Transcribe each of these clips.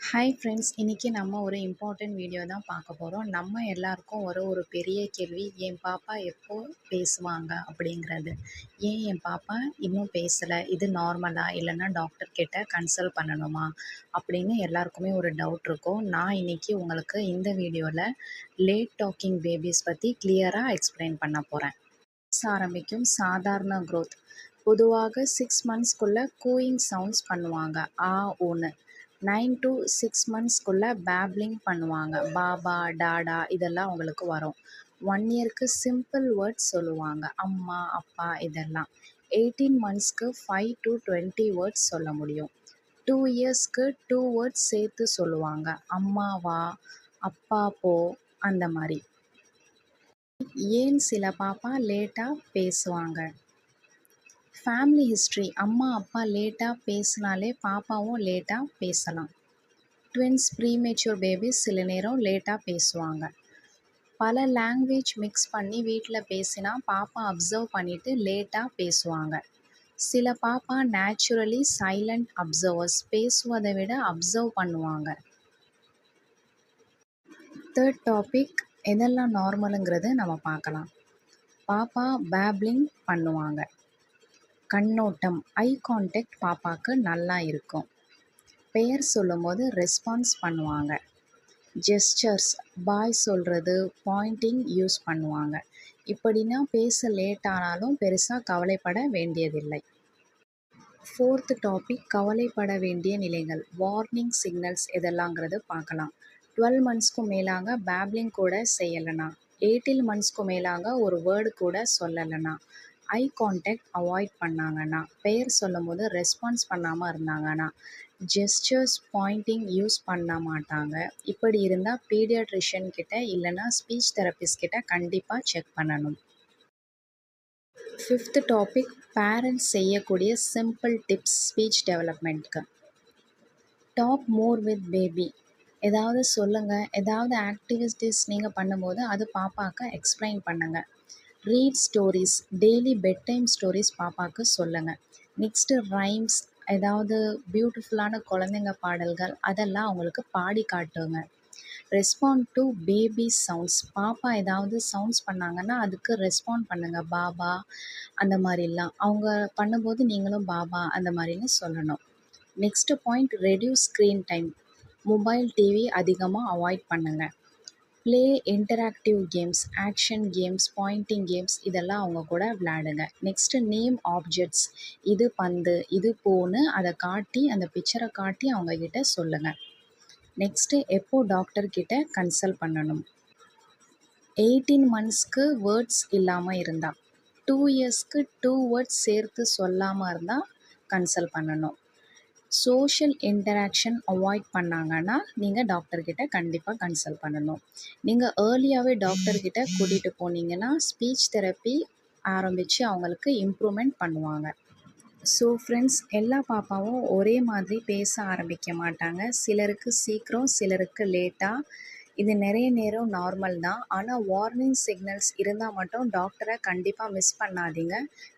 Hi friends, இன்றைக்கி நம்ம ஒரு இம்பார்ட்டன்ட் வீடியோ தான் பார்க்க போகிறோம். நம்ம எல்லாருக்கும் ஒரு பெரிய கேள்வி, என் பாப்பா எப்போ பேசுவாங்க அப்படிங்கிறது. ஏன் என் பாப்பா இன்னும் பேசலை, இது நார்மலா இல்லைன்னா டாக்டர் கிட்ட கன்சல்ட் பண்ணணுமா அப்படின்னு எல்லாருக்குமே ஒரு டவுட் இருக்கும். நான் இன்றைக்கி உங்களுக்கு இந்த வீடியோவில் லேட் டாக்கிங் பேபிஸ் பற்றி கிளியராக எக்ஸ்பிளைன் பண்ண போகிறேன். ஆரம்பிக்கும் சாதாரண growth. பொதுவாக 6 மந்த்ஸ்க்குள்ளே கூயிங் சவுண்ட்ஸ் பண்ணுவாங்க, ஆ ஊன்னு. 9 to 6 மந்த்ஸ்க்குள்ளே பேப்லிங் பண்ணுவாங்க, பாபா டாடா இதெல்லாம் அவங்களுக்கு வரும். 1 இயருக்கு சிம்பிள் வேர்ட்ஸ் சொல்லுவாங்க, அம்மா அப்பா இதெல்லாம். 18 மந்த்ஸ்க்கு 5 to 20 வேர்ட்ஸ் சொல்ல முடியும். 2 இயர்ஸ்க்கு 2 வேர்ட்ஸ் சேர்த்து சொல்லுவாங்க, அம்மா வா, அப்பா போ, அந்த மாதிரி. ஏன் சில பாப்பா லேட்டாக பேசுவாங்க? Family history. அம்மா அப்பா லேட்டாக பேசினாலே பாப்பாவும் லேட்டாக பேசலாம். ட்வின்ஸ் ப்ரீமெச்சூர் பேபிஸ் சில நேரம் லேட்டாக பேசுவாங்க. பல லாங்குவேஜ் மிக்ஸ் பண்ணி வீட்டில் பேசினா பாப்பா அப்சர்வ் பண்ணிவிட்டு லேட்டாக பேசுவாங்க. சில பாப்பா நேச்சுரலி சைலண்ட் அப்சர்வர்ஸ், பேசுவதை விட அப்சர்வ் பண்ணுவாங்க. தேர்ட் டாபிக், எதெல்லாம் நார்மலுங்கிறது நம்ம பார்க்கலாம். பாப்பா பேப்லிங் பண்ணுவாங்க. கண்ணோட்டம், ஐ கான்டாக்ட் பாப்பாவுக்கு நல்லா இருக்கும். பெயர் சொல்லும்போது ரெஸ்பான்ஸ் பண்ணுவாங்க. ஜெஸ்டர்ஸ், பாய் சொல்கிறது, பாயிண்டிங் யூஸ் பண்ணுவாங்க. இப்படின்னா பேச லேட் ஆனாலும் பெருசாக கவலைப்பட வேண்டியதில்லை. ஃபோர்த் டாபிக், கவலைப்பட வேண்டிய நிலைகள். வார்னிங் சிக்னல்ஸ் எதெல்லாங்கிறது பார்க்கலாம். 12 மந்த்ஸ்க்கு மேலாக பேப்லிங் கூட செய்யலைனா, 18 மந்த்ஸ்க்கு மேலாக ஒரு வேர்டு கூட சொல்லலைனா, ஐ கான்டாக்ட் அவாய்ட் பண்ணாங்கன்னா, பெயர் சொல்லும் போது ரெஸ்பான்ஸ் பண்ணாமல் இருந்தாங்கன்னா, ஜெஸ்டர்ஸ் பாயிண்டிங் யூஸ் பண்ண மாட்டாங்க. இப்படி இருந்தால் பீடியாட்ரிஷியன் கிட்ட இல்லைனா ஸ்பீச் தெரபிஸ்ட் கிட்ட கண்டிப்பாக செக் பண்ணணும். ஃபிஃப்த் டாபிக், பேரண்ட்ஸ் செய்யக்கூடிய சிம்பிள் டிப்ஸ் ஸ்பீச் டெவலப்மெண்ட்க்கு. Talk more with baby. ஏதாவது சொல்லுங்கள், ஏதாவது ஆக்டிவிட்டீஸ் நீங்கள் பண்ணும்போது அது பாப்பாவுக்கு எக்ஸ்பிளைன் பண்ணுங்கள். Read stories, daily bed time stories பாப்பாவுக்கு சொல்லுங்கள். நெக்ஸ்ட்டு ரைம்ஸ், ஏதாவது பியூட்டிஃபுல்லான குழந்தைங்க பாடல்கள் அதெல்லாம் அவங்களுக்கு பாடி காட்டுங்க. Respond to baby sounds. பாப்பா ஏதாவது சவுண்ட்ஸ் பண்ணாங்கன்னா அதுக்கு ரெஸ்பாண்ட் பண்ணுங்கள், பாபா அந்த மாதிரிலாம். அவங்க பண்ணும்போது நீங்களும் பாபா அந்த மாதிரின்னு சொல்லணும். Next point, reduce screen time. Mobile TV அதிகமாக அவாய்ட் பண்ணுங்கள். Play interactive games, action games, pointing games இதெல்லாம் அவங்க கூட விளையாடுங்க. Next name objects. இது பந்து, இது பூன்னு அதை காட்டி, அந்த பிக்சரை காட்டி அவங்கக்கிட்ட சொல்லுங்கள். நெக்ஸ்ட்டு, எப்போ டாக்டர்கிட்ட கன்சல்ட் பண்ணணும்? 18 மந்த்ஸ்க்கு வேர்ட்ஸ் இல்லாமல் இருந்தால், 2 இயர்ஸ்க்கு 2 வேர்ட்ஸ் சேர்த்து சொல்லாமல் இருந்தால் கன்சல்ட் பண்ணணும். சோஷியல் இன்டராக்ஷன் அவாய்ட் பண்ணாங்கன்னா நீங்கள் டாக்டர்கிட்ட கண்டிப்பாக கன்சல்ட் பண்ணணும். நீங்கள் ஏர்லியாகவே டாக்டர்கிட்ட கூட்டிகிட்டு போனீங்கன்னா ஸ்பீச் தெரப்பி ஆரம்பித்து அவங்களுக்கு இம்ப்ரூவ்மெண்ட் பண்ணுவாங்க. ஸோ ஃப்ரெண்ட்ஸ், எல்லா பாப்பாவும் ஒரே மாதிரி பேச ஆரம்பிக்க மாட்டாங்க. சிலருக்கு சீக்கிரம், சிலருக்கு லேட்டாக. இது நிறைய நேரம் நார்மல் தான். ஆனால் வார்னிங் சிக்னல்ஸ் இருந்தால் மட்டும் டாக்டரை கண்டிப்பாக மிஸ் பண்ணாதீங்க.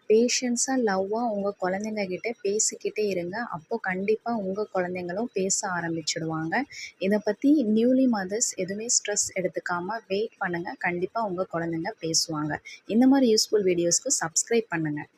பேஷன்ஸாக லவ்வாக உங்கள் குழந்தைங்க கிட்டே பேசிக்கிட்டே இருங்க. அப்போது கண்டிப்பாக உங்கள் குழந்தைங்களும் பேச ஆரம்பிச்சிடுவாங்க. இதை பற்றி நியூலி மதர்ஸ் எதுவுமே ஸ்ட்ரெஸ் எடுத்துக்காமல் வெயிட் பண்ணுங்கள். கண்டிப்பாக உங்கள் குழந்தைங்க பேசுவாங்க. இந்த மாதிரி யூஸ்ஃபுல் வீடியோஸ்க்கு சப்ஸ்கிரைப் பண்ணுங்கள்.